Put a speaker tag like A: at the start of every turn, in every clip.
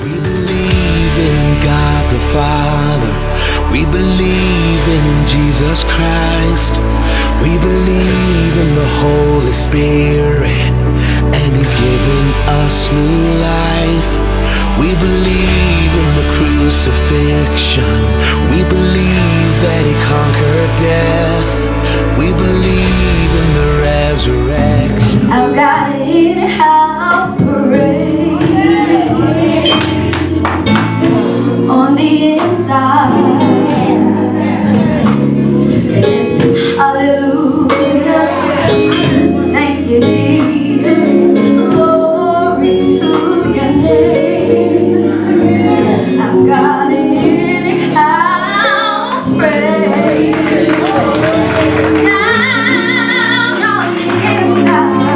A: We believe in God the Father. We believe in Jesus Christ. We believe in the Holy Spirit, and He's given us new life. We believe in the crucifixion. We believe that He conquered death. We believe in the resurrection.
B: I've got it in how pray on the inside. And listen, hallelujah. Thank you, Jesus. Glory to your name. I've got it in how pray. Now on the inside.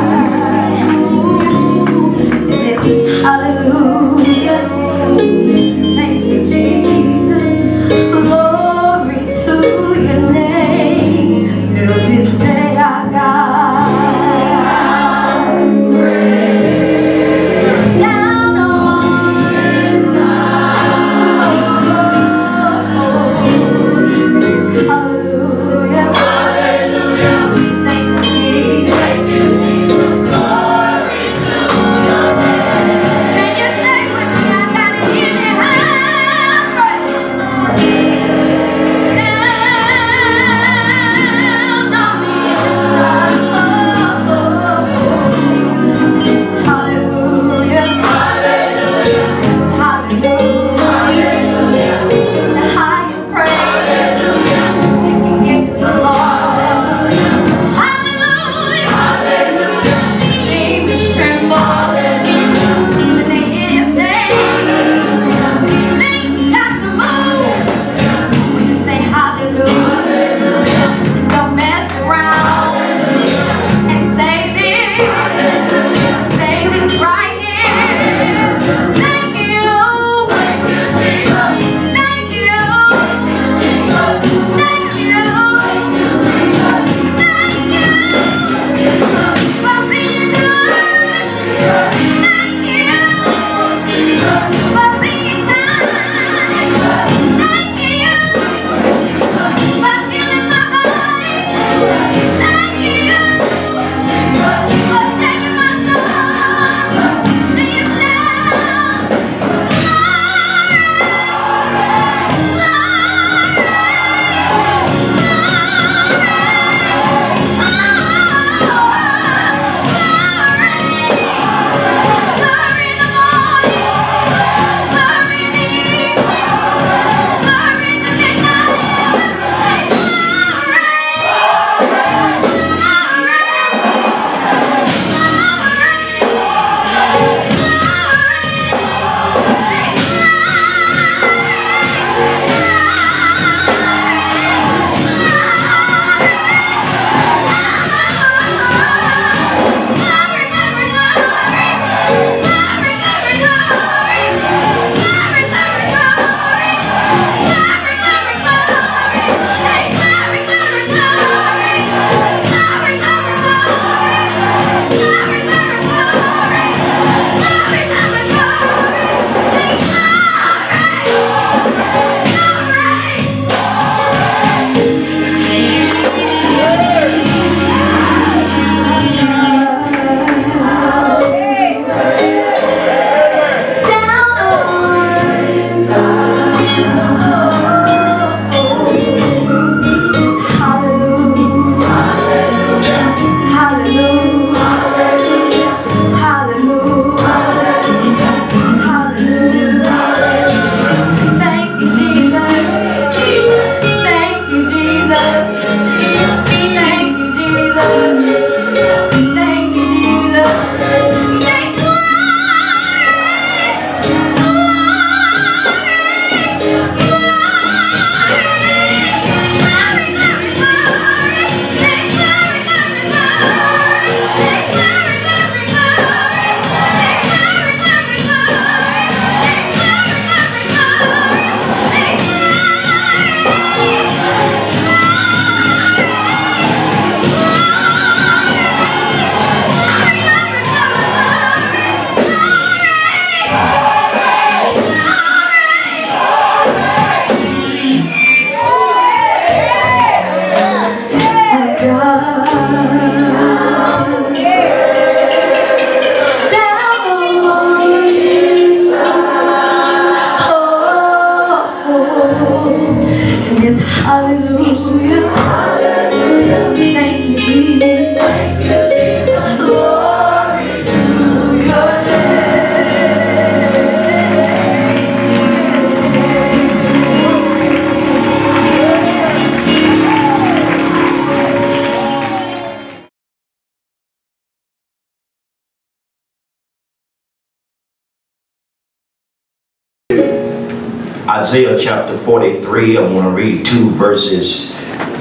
C: Isaiah chapter 43, I want to read 2 verses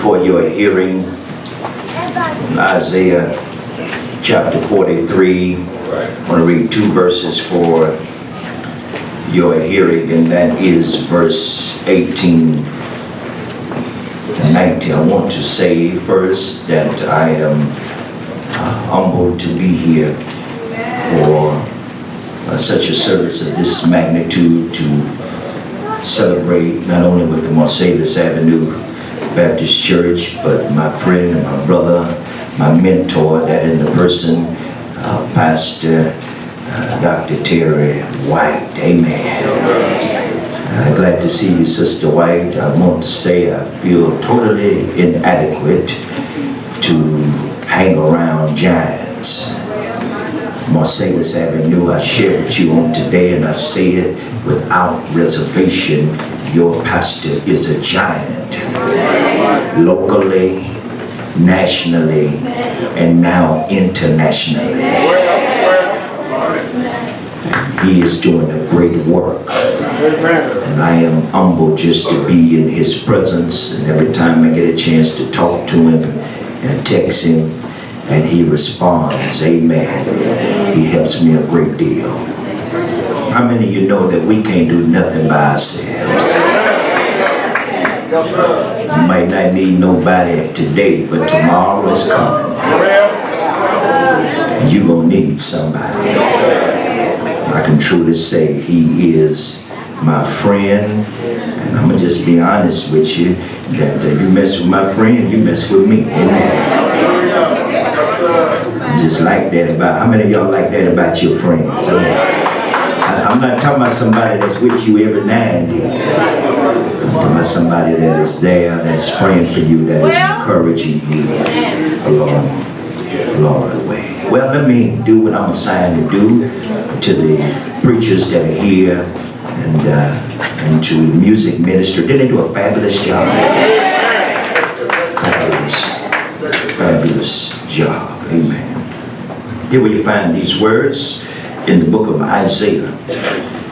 C: for your hearing. Isaiah chapter 43, I want to read 2 verses for your hearing, and that is verse 18 and 19. I want to say first that I am humbled to be here for such a service of this magnitude, to celebrate not only with the Marsalis Avenue Baptist Church, but my friend and my brother, my mentor, that in the person Pastor Dr. Terry White. Amen. Glad to see you, Sister White. I want to say I feel totally inadequate to hang around giants. Marsalis Avenue, I share with you on today, and I say it without reservation. Your pastor is a giant, locally, nationally, and now internationally. He is doing a great work, and I am humbled just to be in his presence. And every time I get a chance to talk to him and text him, and he responds, amen, he helps me a great deal. How many of you know that we can't do nothing by ourselves? You might not need nobody today, but tomorrow is coming. And you're going to need somebody. I can truly say he is my friend, and I'm going to just be honest with you, that you mess with my friend, you mess with me. Amen. Just like that about, how many of y'all like that about your friends? I'm not talking about somebody that's with you every now and then. I'm talking about somebody that is there, that is praying for you, that is encouraging you along the way. Well, let me do what I'm assigned to do, to the preachers that are here, and to the music minister. Didn't they do a fabulous job? Fabulous job. Amen. Here where you find these words in the book of Isaiah,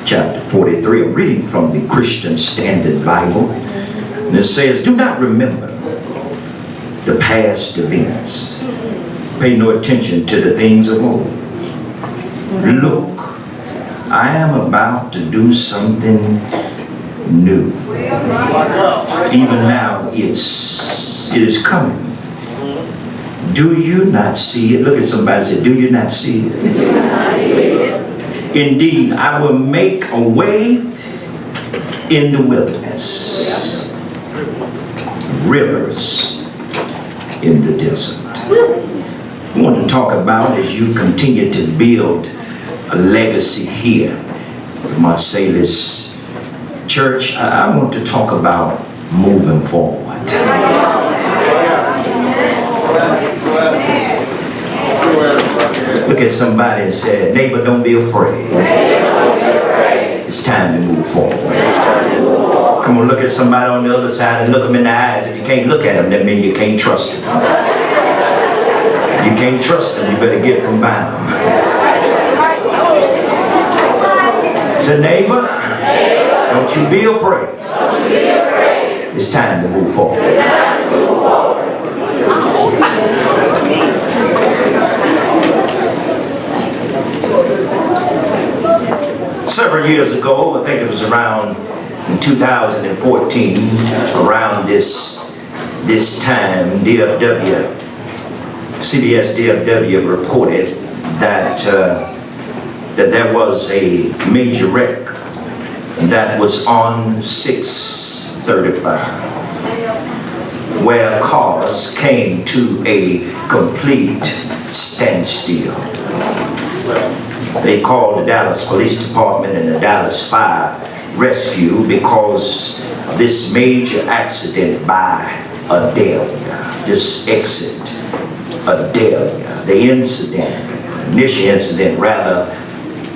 C: chapter 43. I'm reading from the Christian Standard Bible. And it says, do not remember the past events. Pay no attention to the things of old. Look, I am about to do something new. Even now it is coming. Do you not see it? Look at somebody and say, do you not see it? Indeed, I will make a way in the wilderness, rivers in the desert. I want to talk about, as you continue to build a legacy here, the Marsalis Church, I want to talk about moving forward. Look at somebody and say, neighbor, don't be afraid. It's time to move forward. Come on, look at somebody on the other side and look them in the eyes. If you can't look at them, that means you can't trust them. If you can't trust them, you better get from bound. Say, neighbor, don't you be afraid. It's time to move forward. Several years ago, I think it was around 2014, around this time, CBS DFW reported that there was a major wreck that was on 635, where cars came to a complete standstill. They called the Dallas Police Department and the Dallas Fire Rescue because of this major accident by Adelia, this exit, Adelia. The initial incident rather,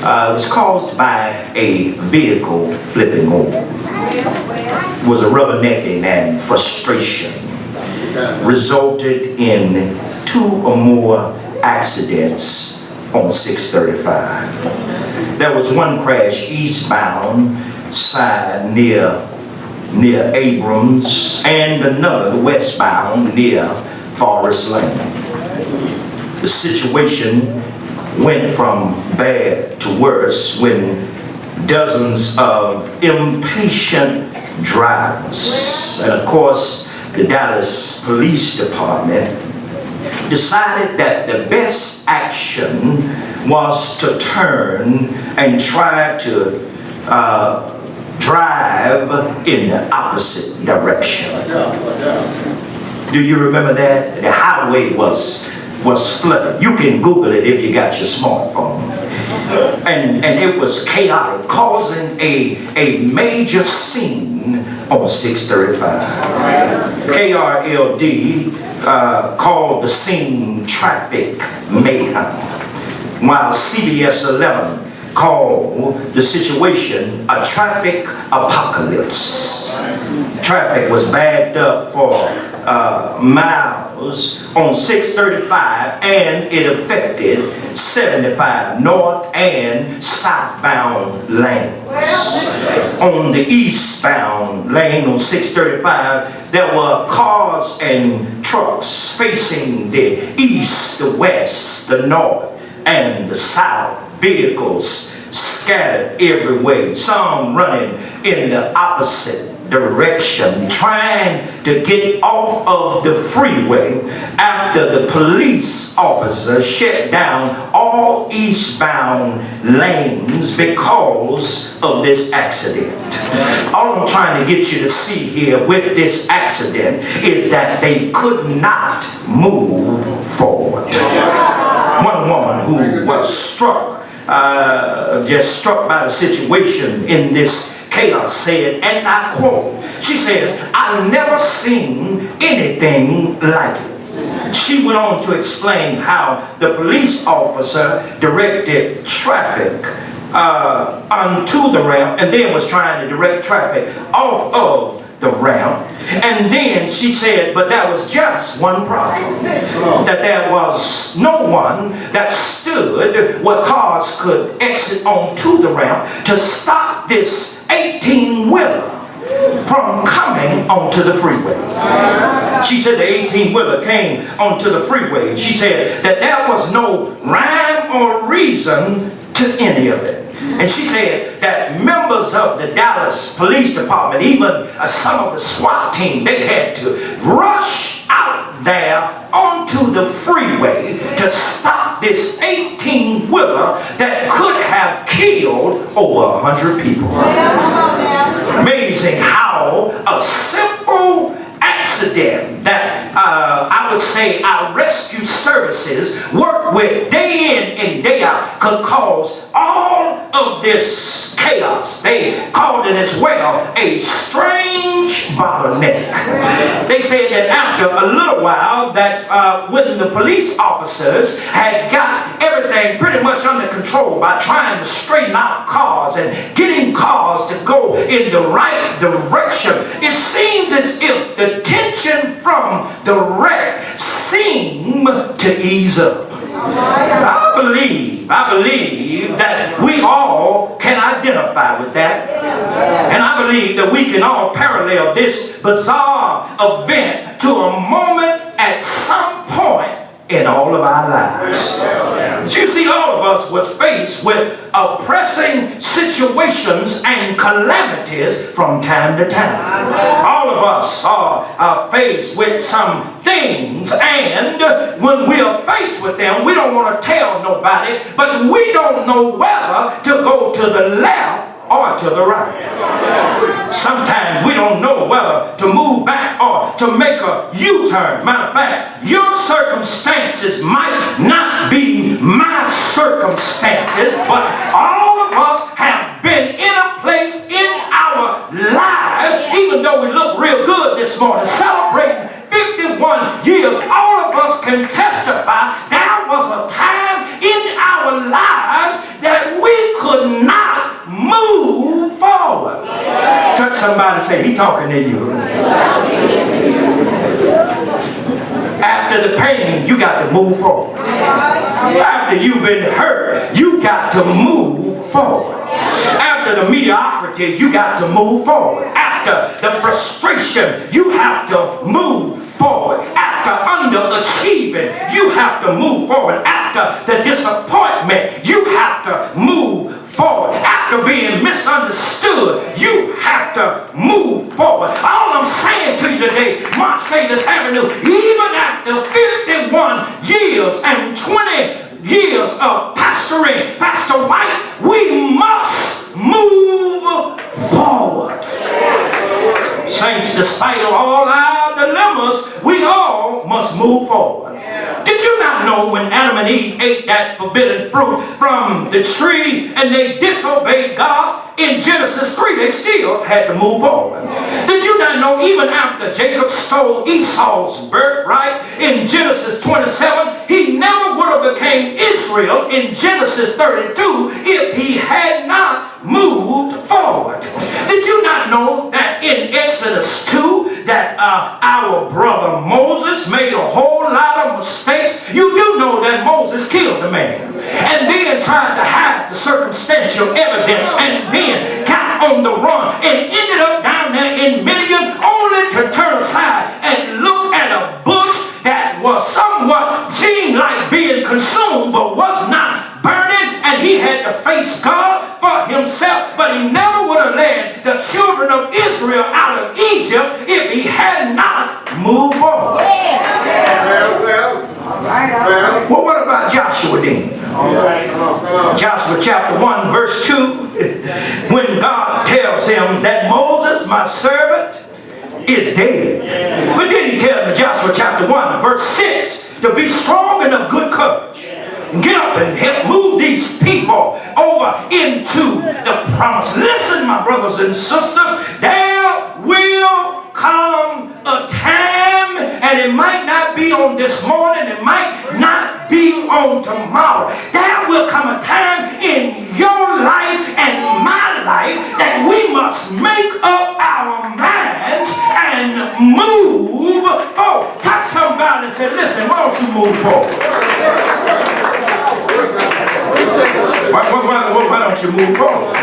C: was caused by a vehicle flipping over. It was a rubbernecking and frustration resulted in 2 or more accidents on 635. There was one crash eastbound side near Abrams, and another westbound near Forest Lane. The situation went from bad to worse when dozens of impatient drivers, and of course the Dallas Police Department, decided that the best action was to turn and try to drive in the opposite direction. Do you remember that? The highway was flooded. You can Google it if you got your smartphone. And it was chaotic, causing a major scene on 635. KRLD called the scene traffic mayhem, while CBS 11 called the situation a traffic apocalypse. Traffic was backed up for miles on 635, and it affected 75 north and southbound lanes. On the eastbound lane on 635, there were cars and trucks facing the east, the west, the north, and the south. Vehicles scattered every way, some running in the opposite direction, trying to get off of the freeway after the police officer shut down all eastbound lanes because of this accident. All I'm trying to get you to see here with this accident is that they could not move forward. One woman who was just struck by the situation in this chaos said, and I quote, she says, "I've never seen anything like it." She went on to explain how the police officer directed traffic onto the ramp and then was trying to direct traffic off of the ramp. And then she said, but that was just one problem, that there was no one that stood where cars could exit onto the ramp to stop this 18-wheeler from coming onto the freeway. She said the 18-wheeler came onto the freeway. She said that there was no rhyme or reason to any of it. And she said that members of the Dallas Police Department, even some of the SWAT team, they had to rush out there onto the freeway to stop this 18-wheeler that could have killed over 100 people. Amazing how a simple accident that I would say our rescue services work with day in and day out could cause all of this chaos. They called it as well a strange bottleneck. They said that after a little while that when the police officers had got everything pretty much under control by trying to straighten out cars and getting cars to go in the right direction, it seems as if the tension from the wreck seemed to ease up. I believe that we all can identify with that. And I believe that we can all parallel this bizarre event to a moment at some point in all of our lives. You see, all of us was faced with oppressing situations and calamities from time to time. All of us are faced with some things, and when we are faced with them, we don't want to tell nobody, but we don't know whether to go to the left or to the right. Sometimes we don't know whether to move back or to make a U-turn. Matter of fact, your circumstances might not be my circumstances, but all of us have been in a place in our lives, even though we look real good this morning, celebrating 51 years, all of us can testify there was a time in our lives that we could not move forward. Touch somebody and say, he talking to you. After the pain, you got to move forward. After you've been hurt, you got to move forward. After After the mediocrity, you got to move forward. After the frustration, you have to move forward. After underachieving, you have to move forward. After the disappointment, you have to move forward. After being misunderstood, you have to move forward. All I'm saying to you today, Marsalis Avenue, even after 51 years and 20 years of pastoring, Pastor White, we must move forward. Saints, despite of all our dilemmas, we all must move forward. Did you not know when Adam and Eve ate that forbidden fruit from the tree and they disobeyed God? In Genesis 3, they still had to move forward. Did you not know even after Jacob stole Esau's birthright in Genesis 27, he never would have became Israel in Genesis 32 if he had not moved forward? Did you not know that in Exodus 2 that our brother Moses made a whole lot of mistakes? You do know that Moses killed a man and then tried to hide the circumstantial evidence and then got on the run and ended up down there in Midian only to turn aside and look at a bush that was somewhat like being consumed but was not burning, and he had to face God for himself. But he never would have led the children of Israel out of Egypt if he had not moved forward. Well, what about Joshua then? Joshua chapter 1 verse 2, when God tells him that Moses, my servant, is dead. But then he tells him, Joshua chapter 1 verse 6, to be strong and of good courage. Get up and help move these people over into the promise. Listen, my brothers and sisters, there will come a time, and it might not be on this morning, it might not be on tomorrow. There will come a time in your life and my life that we must make up our minds and move forward. Touch somebody and say, listen, why don't you move forward? Why don't you move forward?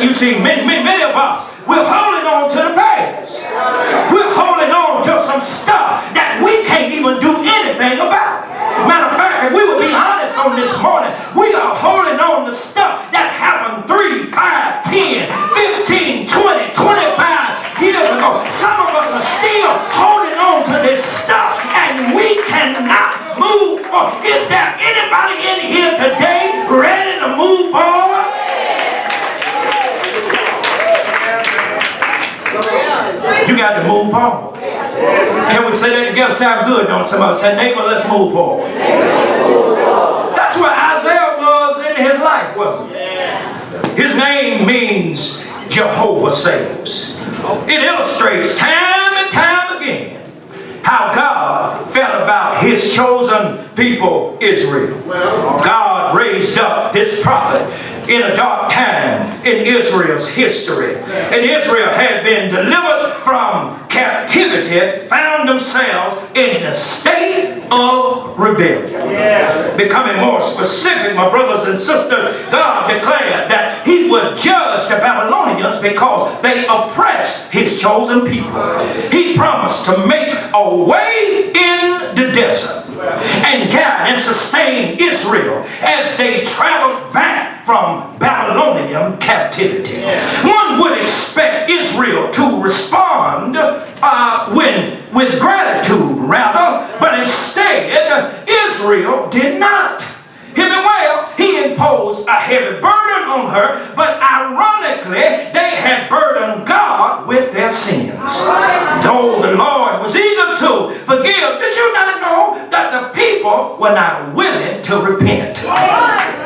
C: You see, many of us, we're holding on to the past. We're holding on to some stuff that we can't even do anything about. Matter of fact, if we would be honest on this morning, we are holding on to stuff that happened 3, 5, 10, 15, 20, 25 years ago. Some of us are still holding on to this stuff, and we cannot move forward. Is there anybody in here today ready to move forward? You got to move forward. Can we say that together? Sound good, don't somebody say, neighbor, let's move forward. That's where Isaiah was in his life, wasn't it? His name means Jehovah saves. It illustrates time and time again how God felt about his chosen people, Israel. God raised up this prophet in a dark time in Israel's history. And Israel had been delivered from captivity, found themselves in a state of rebellion. Becoming more specific, my brothers and sisters, God declared that he would judge the Babylonians because they oppressed his chosen people. He promised to make a way in the desert and guide and sustain Israel as they traveled back from Babylonian captivity. One would expect Israel to respond with gratitude rather, but instead Israel did not. Hear me well, he imposed a heavy burden on her, but ironically they had burdened God with their sins. Though the Lord was eager to forgive, did you not know that the people were not willing to repent?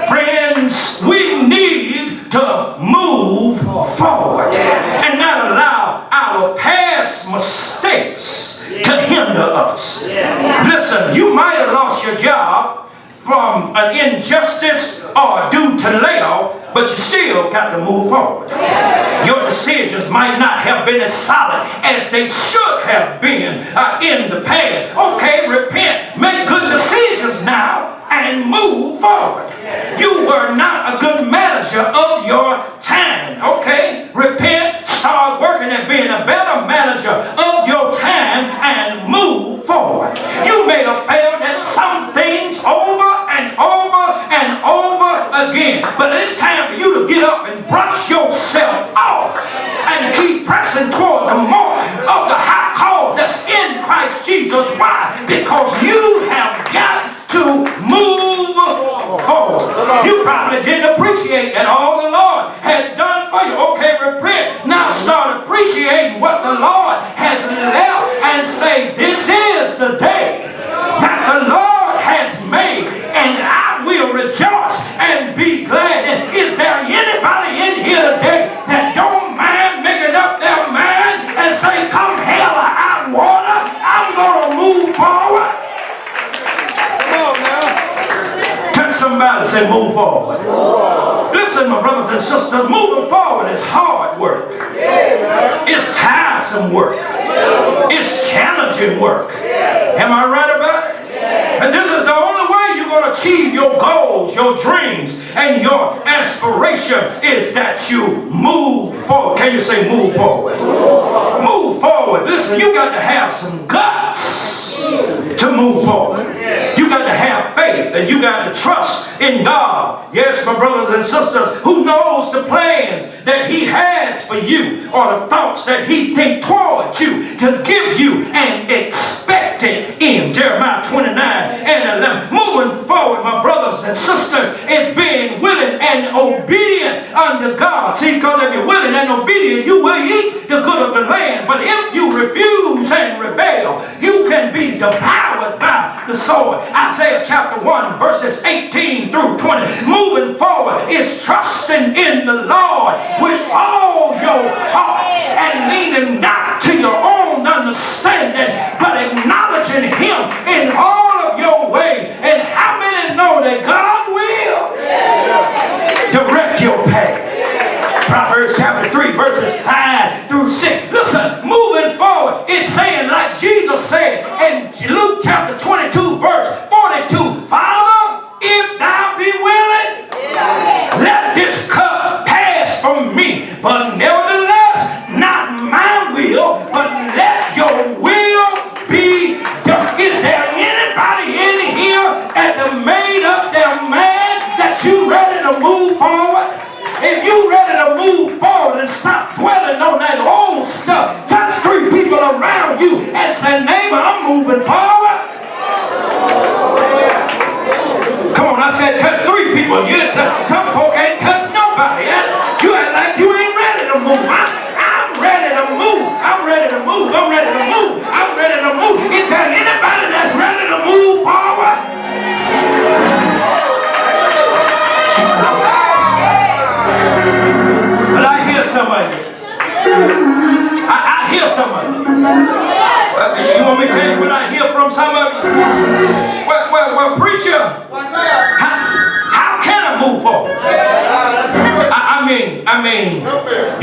C: Friends, we need to move forward and not allow our past mistakes to hinder us. Listen, you might have lost your job from an injustice or due to layoff, but you still got to move forward. Your decisions might not have been as solid as they should have been in the past. Okay, repent, make good decisions now,
D: and move forward. You were not a good manager of your time. Okay? Repent, start working at being a better manager of your time and move forward. You may have failed at some things over and over and over again, but it's time for you to get up and brush yourself off and keep pressing toward the mark of the high call that's in Christ Jesus. Why? Because you have got to move forward. You probably didn't appreciate that all the Lord had done for you. Okay, repent. Now start appreciating what the Lord has left and say, this is the day that the Lord has made, and I will rejoice and be glad. And is there anybody in here today that don't mind making up their mind and say, come hell or high water, I'm going to move forward? Touch somebody, say move forward. Listen, my brothers and sisters, moving forward is hard work. It's tiresome work. It's challenging work. Am I right about it? And this is the only way you're going to achieve your goals, your dreams, and your aspiration is that you move forward. Can you say move forward? Move forward. Listen, you got to have some guts to move forward. You got to have faith and you got to trust in God. Yes, my brothers and sisters, who knows the plans that He has for you or the thoughts that He thinks toward you to give you an expected end. Jeremiah 29 and 11. Moving forward, my brothers and sisters, is being willing and obedient unto God. See, because if you're willing and obedient, you will eat the good of the land. But if you refuse and rebel, you can be devoured by the sword. Isaiah chapter 1 verses 18 through 20. Moving forward is trusting in the Lord with all your heart and leaning not to your own understanding, but acknowledging Him in all of your ways. And how many know that God will direct your path? Proverbs chapter 3 verses 5 through 6. Listen, moving forward is saying like Jesus said in Luke chapter 22 verse 42, Father, if thou be willing, let this cup pass from me, but nevertheless, not my will, but let your will be done. Is there anybody in here that have made up their mind that you ready to move forward? If you ready to move forward and stop dwelling on that old stuff, touch 3 people around you and say, neighbor, I'm moving forward. Come on, I said touch 3 people. Some folk ain't touched nobody. You act like you ain't ready to move. I'm ready to move. I'm ready to move. I'm ready to move. I'm ready to move. Is there anybody that's ready to move forward? But I hear some of you. I hear some of you. You want me to tell you what I hear from some of you? Well, preacher, how can I move forward? I mean,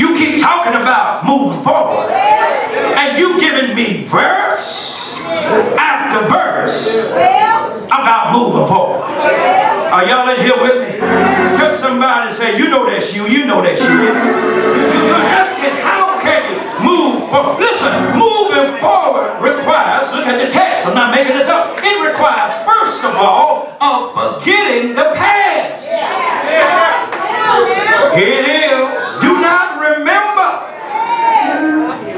D: you keep talking about moving forward, and you giving me verse after verse about moving forward. Are y'all in here with me? Touch somebody and say, you know that's you. You know that's you. You're asking, how can you move forward? Listen, moving forward requires, look at the text, I'm not making this up. It requires, first of all, of forgetting the past. It is. Do not remember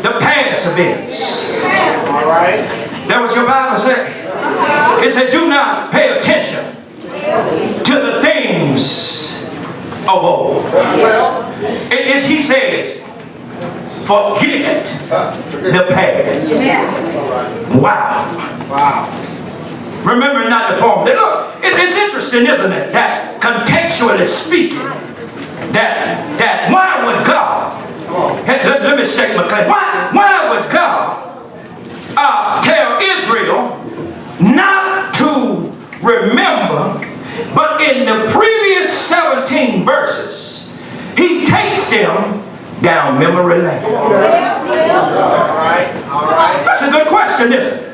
D: the past events. All right. That what your Bible said? It said, do not pay attention to the things of old. He says, forget the past. Wow. Remember not the former. Look, it's interesting, isn't it? That contextually speaking, that why would God, let me state my claim, why would God tell Israel not to remember, but in the previous 17 verses, He takes them down memory lane? All right. That's a good question, isn't it?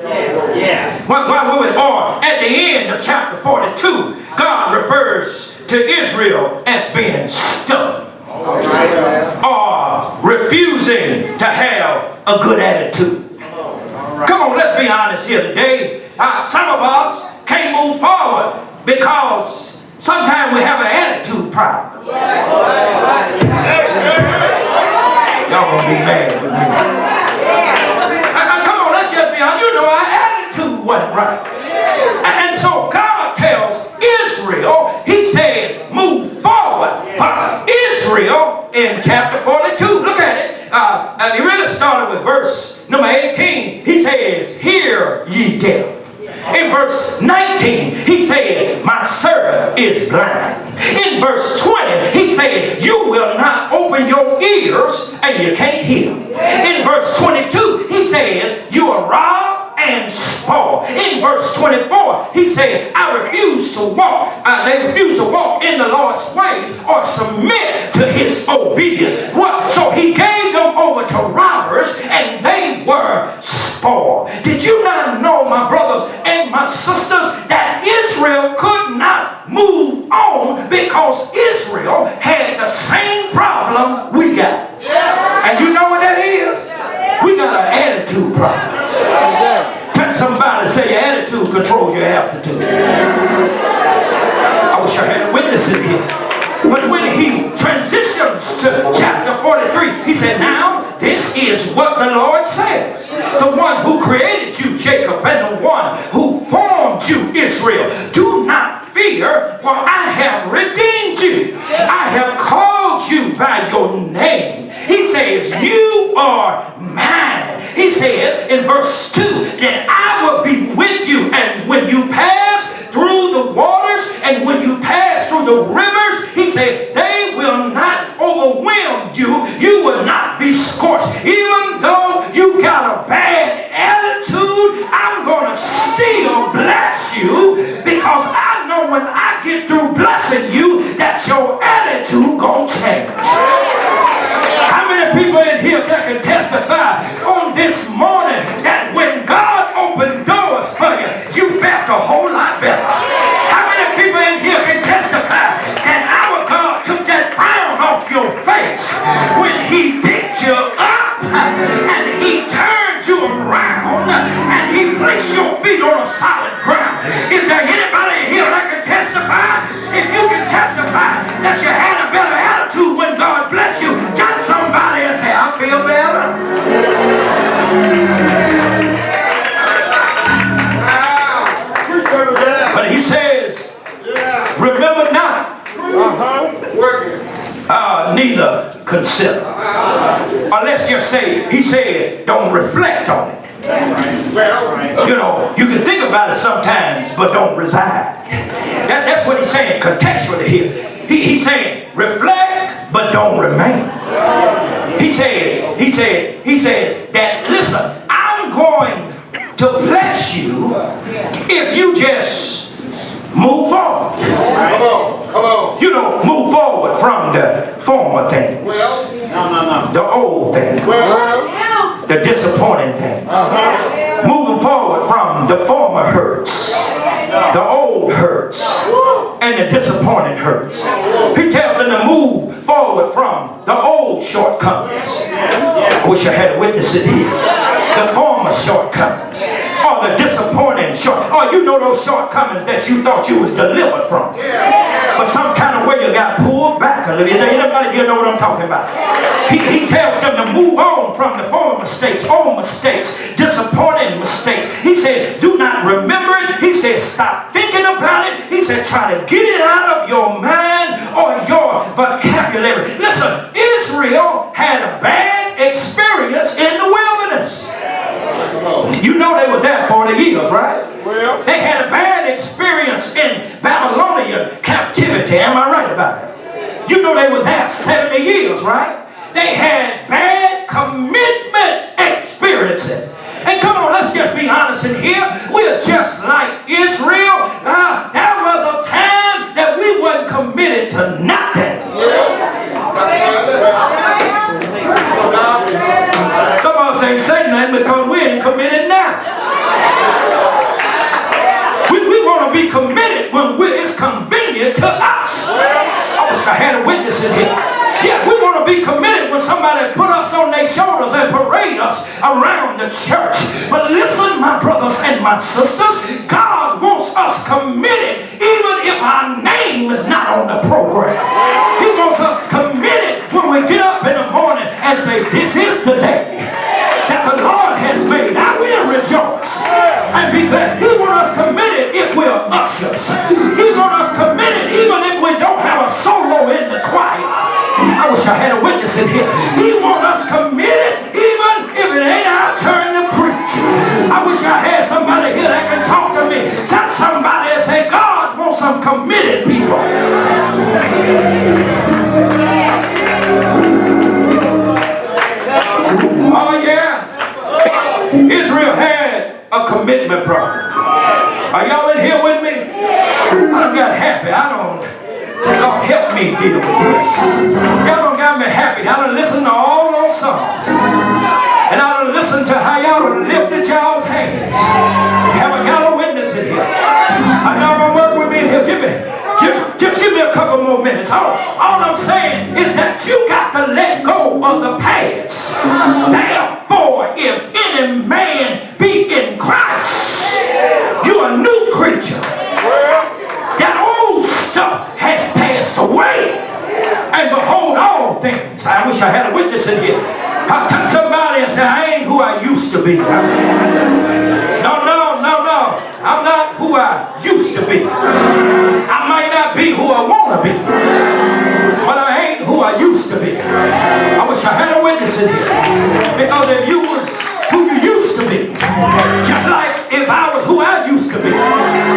D: While we or at the end of chapter 42, God refers to Israel as being stubborn or refusing to have a good attitude. Come on, let's be honest here today. Some of us can't move forward because sometimes we have an attitude problem. Y'all gonna be mad with me. Come on, let's just be honest. You know our attitude wasn't right. And so God tells Israel, he says, move forward. But Israel in chapter 42, look at it. And he really started with verse number 18. He says, hear ye deaf. In verse 19, he says, my servant is blind. In verse 20, he says, you will not open your ears and you can't hear. In verse 22, he says, you are robbed and spoiled. In verse 24, he said, I refuse to walk. They refuse to walk in the Lord's ways or submit to his obedience. What? So he gave them over to robbers and they were spoiled. Did you not know, my brothers and my sisters, that Israel could not move on because Israel had the same problem we got? And you know what that is? We got an attitude problem. Touch somebody, say your attitude controls your aptitude. I wish I had witnesses here. But when he transitions to chapter 43, he said, now this is what the Lord says. The one who created you, Jacob, and the one who formed you, Israel. Do not fear, for I have redeemed you. I have called you by your name. He says, you are mine. He says in verse 2, that I will be with you, and when you pass through the waters, and when you pass through the rivers, he said, they will not overwhelm you. You will not be scorched. Even though you got a bad attitude, I'm going to still bless you, because I know when I get through blessing you, that your attitude going to change. How many people in here that can testify on this morning that when God opened doors for you, you felt a whole lot better? How many people in here can testify that our God took that frown off your face when he picked you up and he turned you around and he placed your feet on a solid ground? Is there anybody here that can testify? If you can testify that you had a better attitude when God blessed you, touch somebody and say, I feel better. But he says, remember not, neither consider. Or let's just say, he says, don't reflect on it. You know, you can think about it sometimes, but don't reside. That's what he's saying contextually here. He's saying, reflect, but don't remain. He says that, listen, I'm going to bless you if you just move forward.
E: Come on.
D: You know, move forward from the former things. The old things. The disappointing things. Moving forward from the former hurts. The old hurts. And the disappointing hurts. He tells them to move forward from the old shortcomings. I wish I had a witness in here. The former shortcomings. Or the disappointing or you know those shortcomings that you thought you was delivered from. But some kind of way you got pulled back a little. Anybody here know what I'm talking about? He tells them to move on from the former mistakes, old mistakes, disappointing mistakes. He said, do not remember it. He said, stop thinking about it. He said, try to get it out of your mind or your vocabulary. Listen, Israel had a bad experience in the wilderness. You know they were there 40 years, right? Well, they had a bad experience in Babylonian captivity. Am I right about it? You know they were there 70 years, right? They had bad commitment experiences. And come on, let's just be honest in here. We're just like Israel. There was a time that we weren't committed to nothing. Some of us ain't saying nothing because we ain't committed now. witness in here? Yeah, we want to be committed when somebody put us on their shoulders and parade us around the church. But listen, my brothers and my sisters, God wants us committed even if our name is not on the program. He wants us committed when we get up in the morning and say, this is the day that the Lord has made. I will rejoice and be glad. He wants us committed if we're ushers. He wants us committed even if we don't have a solo in the choir. I wish I had a witness in here. He wants us committed even if it ain't our turn to preach. I wish I had somebody here that can talk to me. Touch somebody and say, God wants some committed people. Oh yeah. Israel had a commitment problem. Are y'all in here with me? I got happy. Lord, help me deal with this. Y'all done got me happy. I done listened to all those songs. And I done listened to how y'all done lifted y'all's hands. Have I got a witness in here? I know y'all work with me in here. Just give me a couple more minutes. All I'm saying is that you got to let go of the past. Therefore, if any man be in Christ, you're a new creature. That old stuff has passed away, and behold, all things. I wish I had a witness in here. I touch somebody and say, I ain't who I used to be. No. I'm not who I used to be. I might not be who I want to be, but I ain't who I used to be. I wish I had a witness in here. Because if you was who you used to be, just like if I was who I used to be,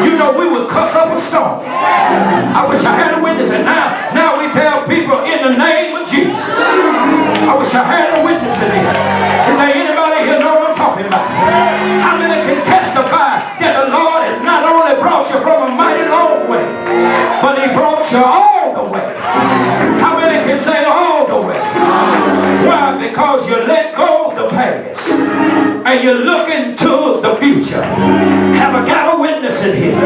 D: you know we would cuss up a storm. I wish I had a witness, and now we tell people in the name of Jesus. I wish I had a witness in here. Is there anybody here know what I'm talking about? How many can testify that the Lord has not only brought you from a mighty long way, but He brought you all the way? How many can say all the way? Why? Because you let go of the past and you're looking to the future. Have I got a witness in here?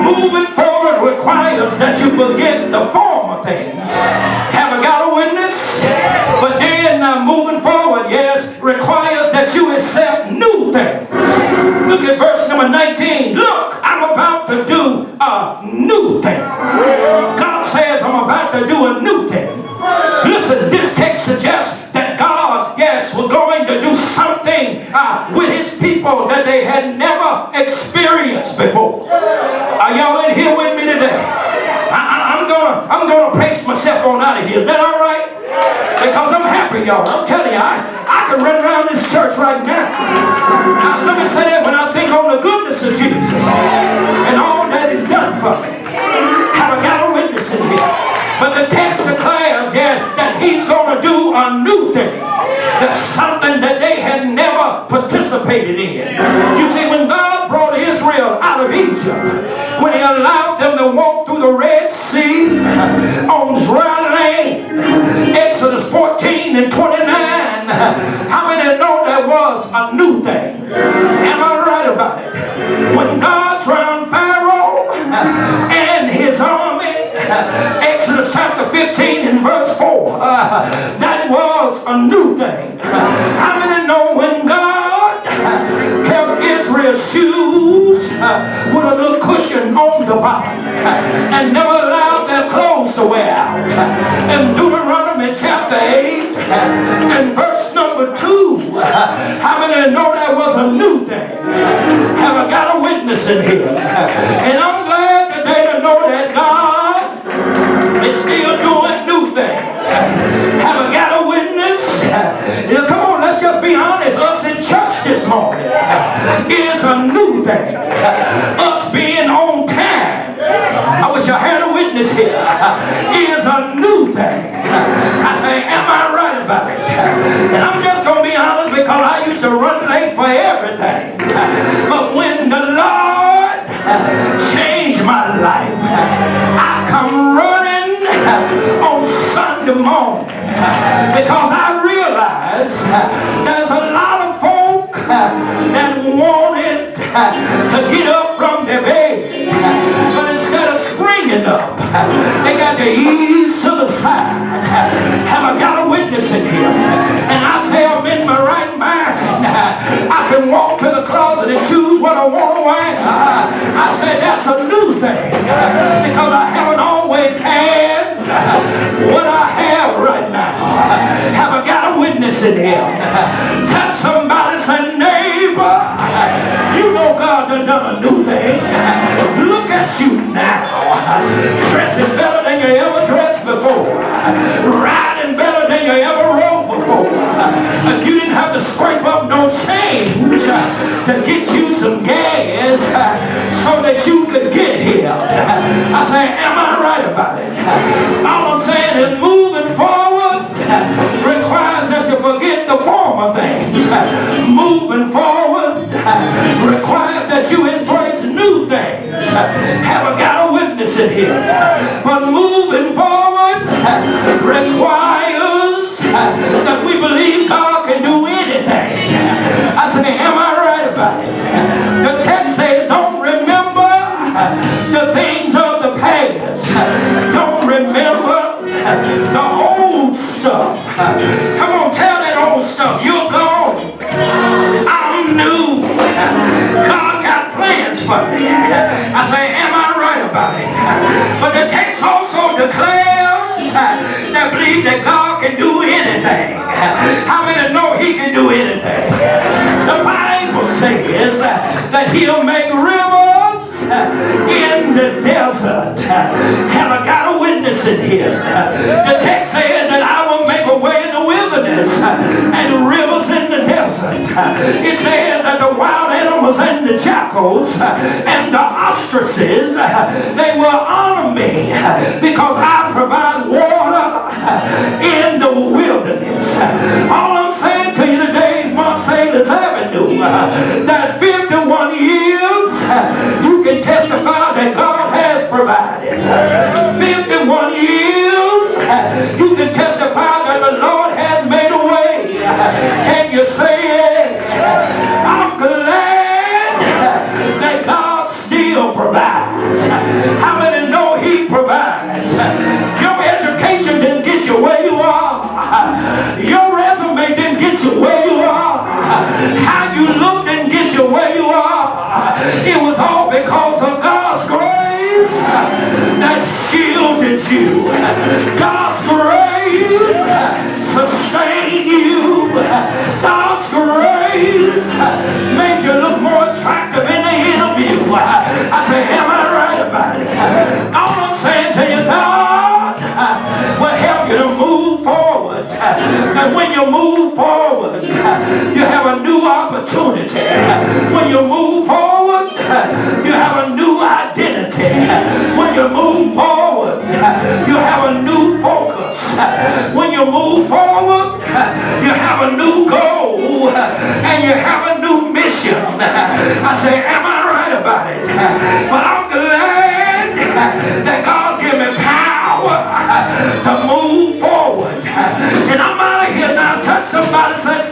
D: Moving forward requires that you forget the former things. Have I got a witness? But then moving forward, yes, requires that you accept new things. Look at verse number 19. Look, I'm about to do a new thing. God says I'm about to do a new thing. Listen, this text suggests that God, yes, was going to do something with His people that they had never experienced before. Are y'all in here with me today? I'm gonna pace myself on out of here. Is that all right? Because I'm happy, y'all. I'm telling you, I can run around this church right now. Let me say that when I think on the goodness of Jesus and all that He's done for me. Have I got a witness in here? But the text declares, yeah, that He's going to do a new thing. That's something that they had never participated in. You see, when God brought Israel out of Egypt, when He allowed them to walk through the Red Sea on dry land, Exodus 14 and 29, how many know there was a new thing? Am I right about it? When God drowned Pharaoh and his army, Exodus chapter 15 and verse 4, that was a new thing. How many know when God kept Israel's shoes with a little cushion on the bottom and never allowed their clothes to wear out? In Deuteronomy chapter 8 and verse number 2, how many know that was a new thing? Have I got a witness in here? And I'm glad today to know that God is still doing new things. Have I got a witness? Come on, let's just be honest. Us in church this morning is a new thing. Us being on time, I wish I had a witness here, is a new thing. I say, am I right about it? And I'm just going to be honest because I used to run late for everything. But when the Lord changed my life, I come running on Sunday morning because I realize there's a lot of folk that wanted to get up from their bed, but instead of springing up, they got to ease to the side. say that's a new thing because I haven't always had what I have right now. Have I got a witness in here? Touch somebody, say, neighbor, you know God done a new thing. Look at you now, dressing better than you ever dressed before, riding better than you ever rode before. You didn't have to scrape up no change to get you some gas so that you could get here. I say, am I right about it? All I'm saying is moving forward requires that you forget the former things. Moving forward requires that you embrace new things. Have I got a witness in here? But moving forward requires that we believe God can do anything. I say, am I right about it? The text says, don't remember the things of the past. Don't remember the old stuff. Come on, tell that old stuff. You're gone. I'm new. God got plans for me. I say, am I right about it? But the text also declares that believe that God can do anything. How many know he can do anything? The Bible says that he'll make rivers in the desert. Have I got a witness in here? The text says that I will make a way in the wilderness and rivers in the desert. It says that the wild animals and the jackals and the ostriches, they will honor me because I provide water in the wilderness. All I'm saying to you today, Marsalis Avenue, that 51 years you can testify that God has provided. 51 years you can testify that the Lord has made a way. Can you say it? I'm glad that God still provides. How many know he provides? Your education didn't get you where you are. Your resume didn't get you where you are. How you look didn't get you where you are. It was all because of God's grace that shielded you. God's grace sustained you. God's grace made you look more attractive in the interview. I say, am I right about it? All I'm saying to you, God will help you to move forward. And when you move forward, you have a new opportunity. When you move forward, you have a new identity. When you move forward, you have a new focus. When you move forward, you have a new goal and you have a new mission. I say, am I right about it? But I'm glad that God gave me power to move forward. And I'm out of here now. Touch somebody, say,